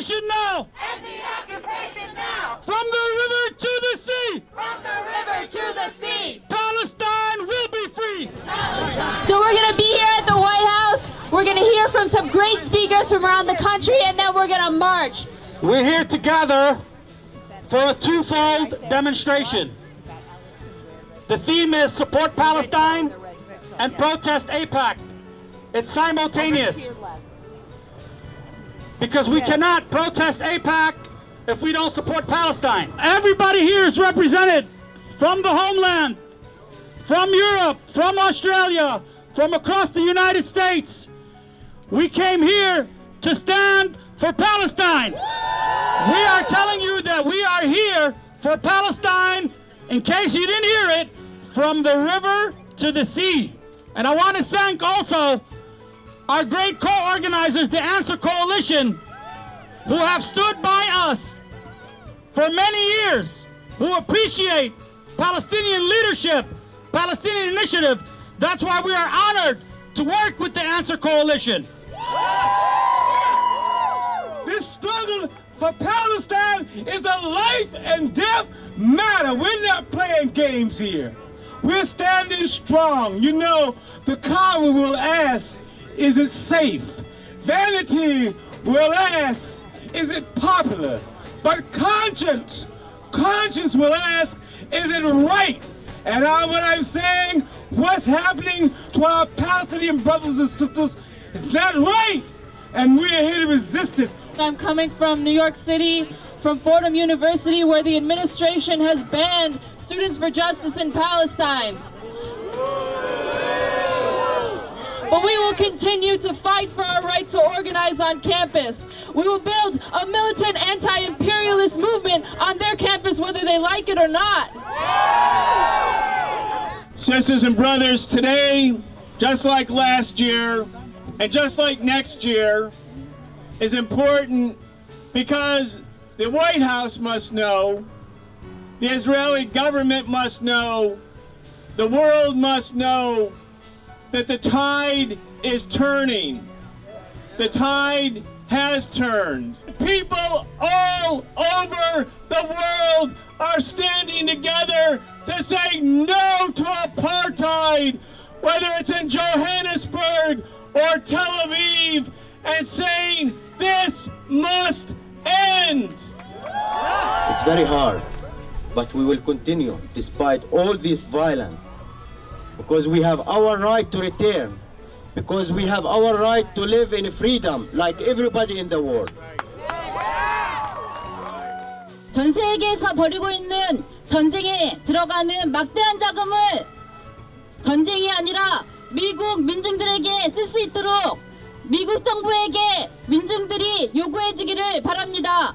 occupation now! End the occupation now! From the river to the sea! From the river to the sea! Palestine will be free! Palestine! So we're going to be here at the White House. We're going to hear from some great speakers from around the country, and then we're going to march. We're here together for a twofold demonstration. The theme is support Palestine and protest AIPAC. It's simultaneous. Because we cannot protest AIPAC if we don't support Palestine. Everybody here is represented from the homeland, from Europe, from Australia, from across the United States. We came here to stand for Palestine. We are telling you that we are here for Palestine, in case you didn't hear it, from the river to the sea. And I want to thank also our great co-organizers, the Answer Coalition, who have stood by us for many years, who appreciate Palestinian leadership, Palestinian initiative. That's why we are honored to work with the Answer Coalition. This struggle for Palestine is a life and death matter. We're not playing games here. We're standing strong. You know, the coward will ask, is it safe? Vanity will ask, is it popular? But conscience will ask, is it right? And what I'm saying, what's happening to our Palestinian brothers and sisters is not right. And we're here to resist it. I'm coming from New York City, from Fordham University, where the administration has banned Students for Justice in Palestine. But we will continue to fight for our right to organize on campus. We will build a militant anti-imperialist movement on their campus, whether they like it or not. Sisters and brothers, today, just like last year, and just like next year, is important because the White House must know, the Israeli government must know, the world must know that the tide is turning. The tide has turned. People all over the world are standing together to say no to apartheid, whether it's in Johannesburg or Tel Aviv, and saying this must end. It's very hard, but we will continue despite all this violence, because we have our right to return, because we have our right to live in freedom like everybody in the world. 전 세계에서 벌이고 있는 전쟁에 들어가는 막대한 자금을 전쟁이 아니라 미국 민중들에게 쓸 수 있도록 미국 정부에게 민중들이 요구해주기를 바랍니다.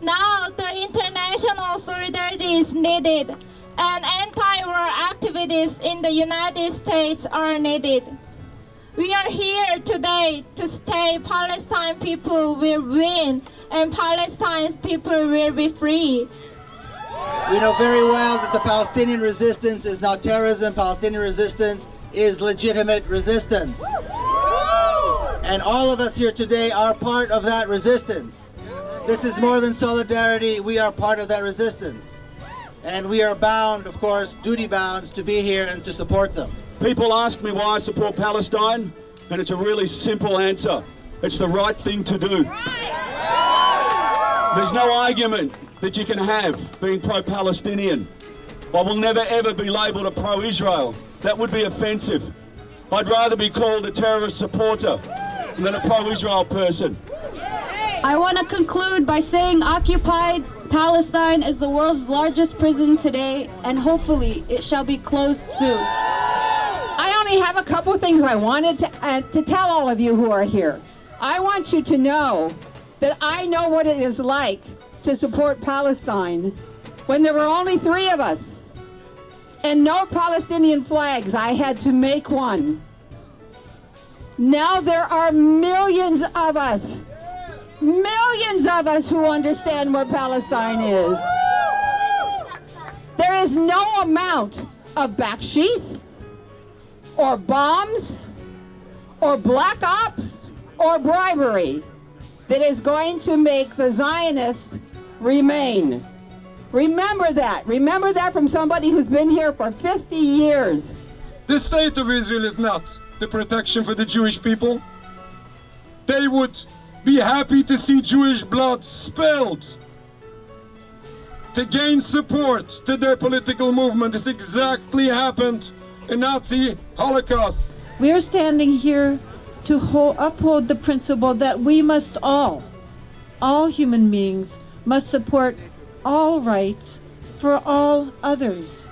Now the international solidarity is needed, and anti-war activities in the United States are needed. We are here today to say Palestine people will win and Palestine's people will be free. We know very well that the Palestinian resistance is not terrorism. Palestinian resistance is legitimate resistance. And all of us here today are part of that resistance. This is more than solidarity. We are part of that resistance. And we are bound, of course, duty bound, to be here and to support them. People ask me why I support Palestine, and it's a really simple answer. It's the right thing to do. There's no argument that you can have being pro-Palestinian. I will never ever be labelled a pro-Israel. That would be offensive. I'd rather be called a terrorist supporter than a pro-Israel person. I want to conclude by saying occupied Palestine is the world's largest prison today, and hopefully it shall be closed soon. I only have a couple things I wanted to tell all of you who are here. I want you to know that I know what it is like to support Palestine when there were only 3 of us and no Palestinian flags. I had to make one. Now there are millions of us who understand where Palestine is. There is no amount of baksheesh or bombs or black ops or bribery that is going to make the Zionists remain. Remember that. Remember that from somebody who's been here for 50 years. The state of Israel is not the protection for the Jewish people. They would be happy to see Jewish blood spilled to gain support to their political movement. This exactly happened in Nazi Holocaust. We are standing here to uphold the principle that we must all human beings must support all rights for all others,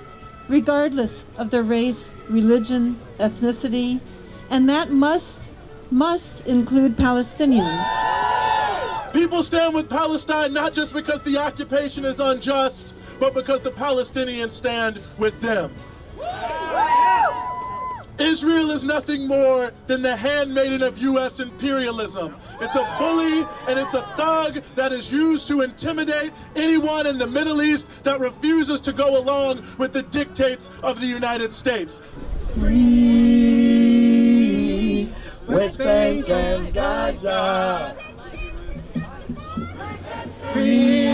regardless of their race, religion, ethnicity, and that must include Palestinians. People stand with Palestine not just because the occupation is unjust, but because the Palestinians stand with them. Israel is nothing more than the handmaiden of U.S. imperialism. It's a bully and it's a thug that is used to intimidate anyone in the Middle East that refuses to go along with the dictates of the United States. Free West Bank and Gaza. Free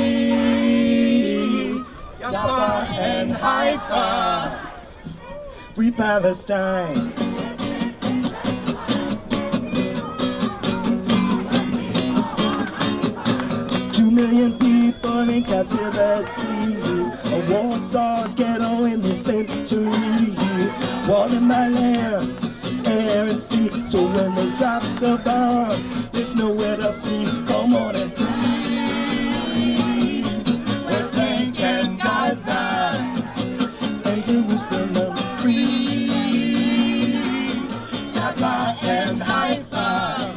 Jaffa and Haifa. Free Palestine. Two million people in captivity. A Warsaw ghetto in the century. War in my land, air and sea. So when they drop the bombs, there's nowhere to flee. Come on and free West Bank and Gaza and Jerusalem. Free Jaffa and Haifa.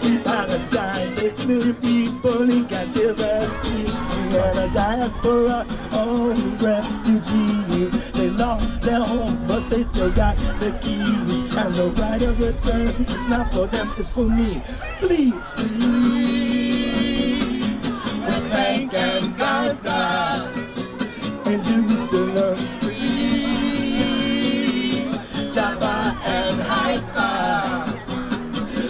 Free Palestine. 6 million people in captivity. And a diaspora of refugees. They lost their homes, but they still got the keys. And the right of return is not for them, it's for me. Please free West Bank and Gaza and Jerusalem. Jaffa and Haifa.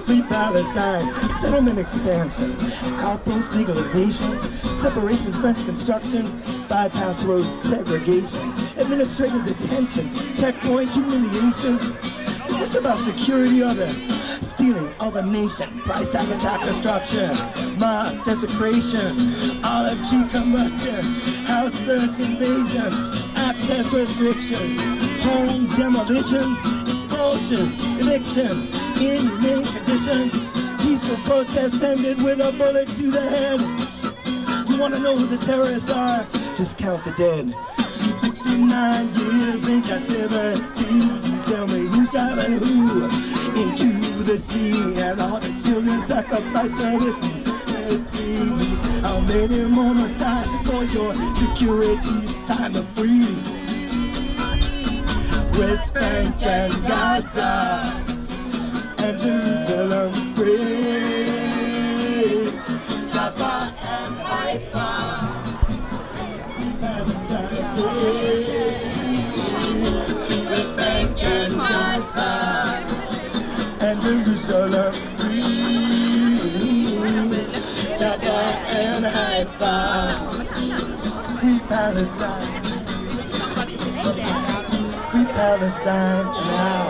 Free Palestine. Settlement expansion. Outpost legalization. Separation French construction. Bypass road segregation. Administrative detention. Checkpoint humiliation. Is this about security or the stealing of a nation? Price tag attack destruction. Mass desecration. Olive tree combustion. House search invasion. Access restrictions. Home demolitions, expulsions, evictions, inhumane conditions. Peaceful protests ended with a bullet to the head. You want to know who the terrorists are? Just count the dead. 69 years in captivity. Tell me who's driving who into the sea, and all the children sacrificed for this humanity. How many more must die for your security? It's time to free West Bank and Gaza and Jerusalem. Free Jaffa and Haifa. Palestine free. West Bank and Gaza and Jerusalem. Free Jaffa and Haifa. Free Palestine. Free Palestine now.